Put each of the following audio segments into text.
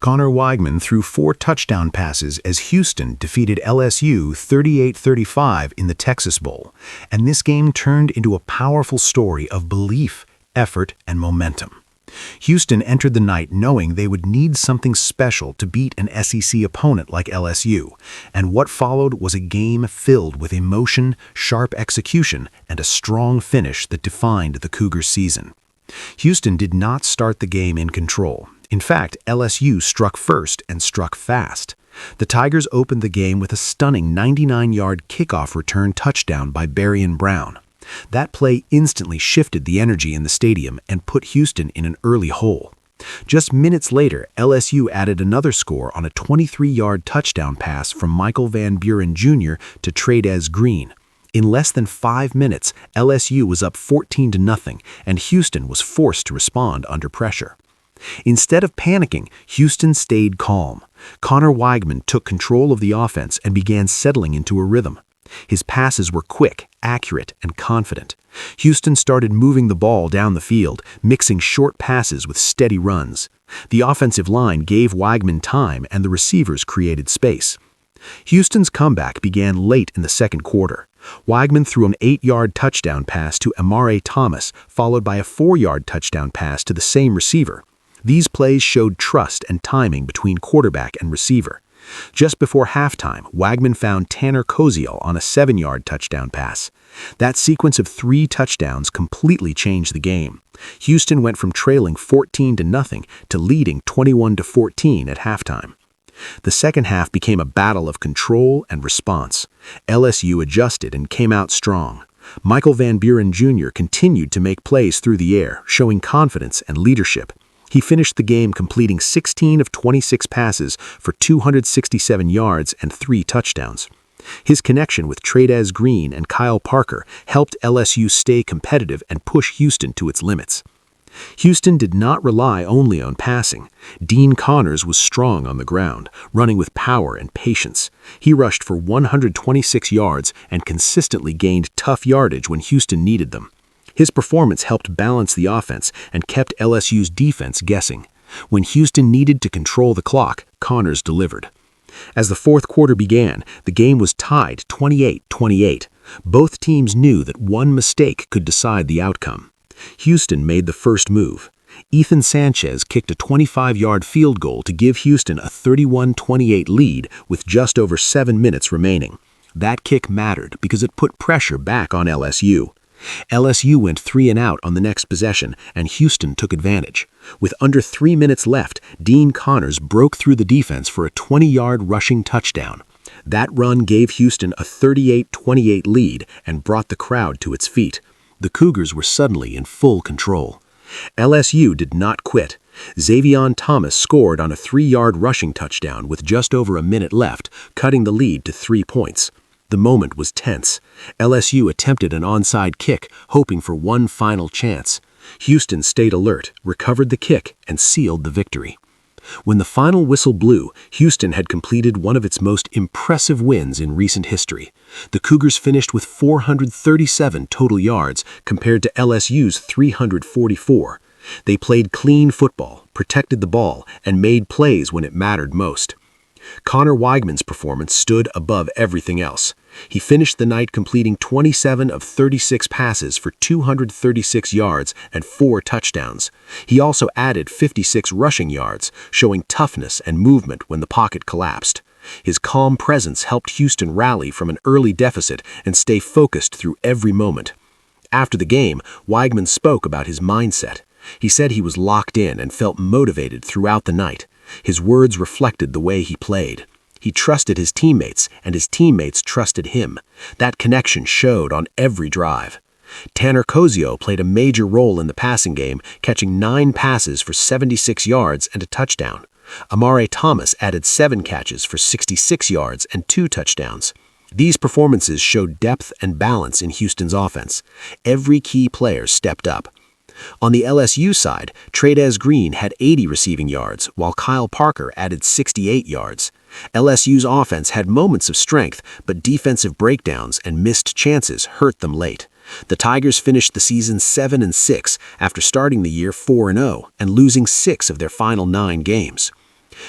Conner Weigman threw 4 touchdown passes as Houston defeated LSU 38-35 in the Texas Bowl, and this game turned into a powerful story of belief, effort, and momentum. Houston entered the night knowing they would need something special to beat an SEC opponent like LSU, and what followed was a game filled with emotion, sharp execution, and a strong finish that defined the Cougars' season. Houston did not start the game in control. In fact, LSU struck first and struck fast. The Tigers opened the game with a stunning 99-yard kickoff return touchdown by Berrien Brown. That play instantly shifted the energy in the stadium and put Houston in an early hole. Just minutes later, LSU added another score on a 23-yard touchdown pass from Michael Van Buren Jr. to Trades Green. In less than 5 minutes, LSU was up 14-0, and Houston was forced to respond under pressure. Instead of panicking, Houston stayed calm. Conner Weigman took control of the offense and began settling into a rhythm. His passes were quick, accurate, and confident. Houston started moving the ball down the field, mixing short passes with steady runs. The offensive line gave Weigman time and the receivers created space. Houston's comeback began late in the second quarter. Weigman threw an 8-yard touchdown pass to Amare Thomas, followed by a 4-yard touchdown pass to the same receiver. These plays showed trust and timing between quarterback and receiver. Just before halftime, Weigman found Tanner Koziel on a 7-yard touchdown pass. That sequence of 3 touchdowns completely changed the game. Houston went from trailing 14-0 to leading 21-14 at halftime. The second half became a battle of control and response. LSU adjusted and came out strong. Michael Van Buren Jr. continued to make plays through the air, showing confidence and leadership. He finished the game completing 16 of 26 passes for 267 yards and 3 touchdowns. His connection with Trades Green and Kyle Parker helped LSU stay competitive and push Houston to its limits. Houston did not rely only on passing. Dean Connors was strong on the ground, running with power and patience. He rushed for 126 yards and consistently gained tough yardage when Houston needed them. His performance helped balance the offense and kept LSU's defense guessing. When Houston needed to control the clock, Connors delivered. As the fourth quarter began, the game was tied 28-28. Both teams knew that one mistake could decide the outcome. Houston made the first move. Ethan Sanchez kicked a 25-yard field goal to give Houston a 31-28 lead with just over 7 minutes remaining. That kick mattered because it put pressure back on LSU. LSU went 3 and out on the next possession, and Houston took advantage. With under 3 minutes left, Dean Connors broke through the defense for a 20-yard rushing touchdown. That run gave Houston a 38-28 lead and brought the crowd to its feet. The Cougars were suddenly in full control. LSU did not quit. Xavion Thomas scored on a 3-yard rushing touchdown with just over a minute left, cutting the lead to 3 points. The moment was tense. LSU attempted an onside kick, hoping for one final chance. Houston stayed alert, recovered the kick, and sealed the victory. When the final whistle blew, Houston had completed one of its most impressive wins in recent history. The Cougars finished with 437 total yards compared to LSU's 344. They played clean football, protected the ball, and made plays when it mattered most. Conner Weigman's performance stood above everything else. He finished the night completing 27 of 36 passes for 236 yards and 4 touchdowns. He also added 56 rushing yards, showing toughness and movement when the pocket collapsed. His calm presence helped Houston rally from an early deficit and stay focused through every moment. After the game, Weigman spoke about his mindset. He said he was locked in and felt motivated throughout the night. His words reflected the way he played. He trusted his teammates, and his teammates trusted him. That connection showed on every drive. Tanner Koziel played a major role in the passing game, catching 9 passes for 76 yards and a touchdown. Amare Thomas added 7 catches for 66 yards and 2 touchdowns. These performances showed depth and balance in Houston's offense. Every key player stepped up. On the LSU side, Trades Green had 80 receiving yards, while Kyle Parker added 68 yards. LSU's offense had moments of strength, but defensive breakdowns and missed chances hurt them late. The Tigers finished the season 7-6 after starting the year 4-0 and losing 6 of their final 9 games.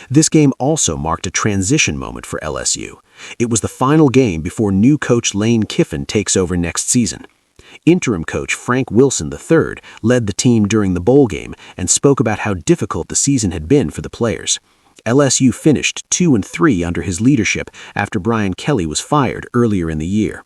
This game also marked a transition moment for LSU. It was the final game before new coach Lane Kiffin takes over next season. Interim coach Frank Wilson III led the team during the bowl game and spoke about how difficult the season had been for the players. LSU finished 2-3 under his leadership after Brian Kelly was fired earlier in the year.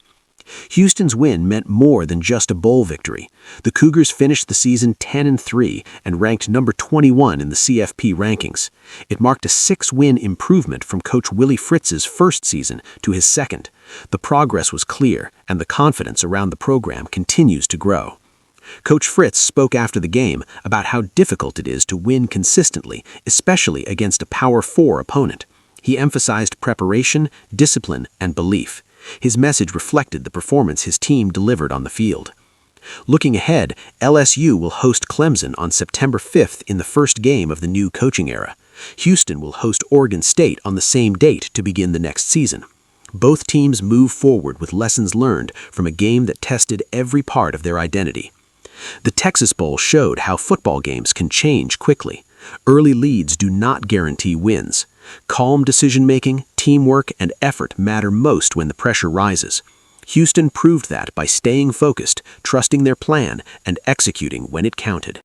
Houston's win meant more than just a bowl victory. The Cougars finished the season 10-3 and ranked number 21 in the CFP rankings. It marked a 6-win improvement from Coach Willie Fritz's first season to his second. The progress was clear, and the confidence around the program continues to grow. Coach Fritz spoke after the game about how difficult it is to win consistently, especially against a Power 4 opponent. He emphasized preparation, discipline, and belief. His message reflected the performance his team delivered on the field. Looking ahead, LSU will host Clemson on September 5th in the first game of the new coaching era. Houston will host Oregon State on the same date to begin the next season. Both teams move forward with lessons learned from a game that tested every part of their identity. The Texas Bowl showed how football games can change quickly. Early leads do not guarantee wins. Calm decision-making, teamwork, and effort matter most when the pressure rises. Houston proved that by staying focused, trusting their plan, and executing when it counted.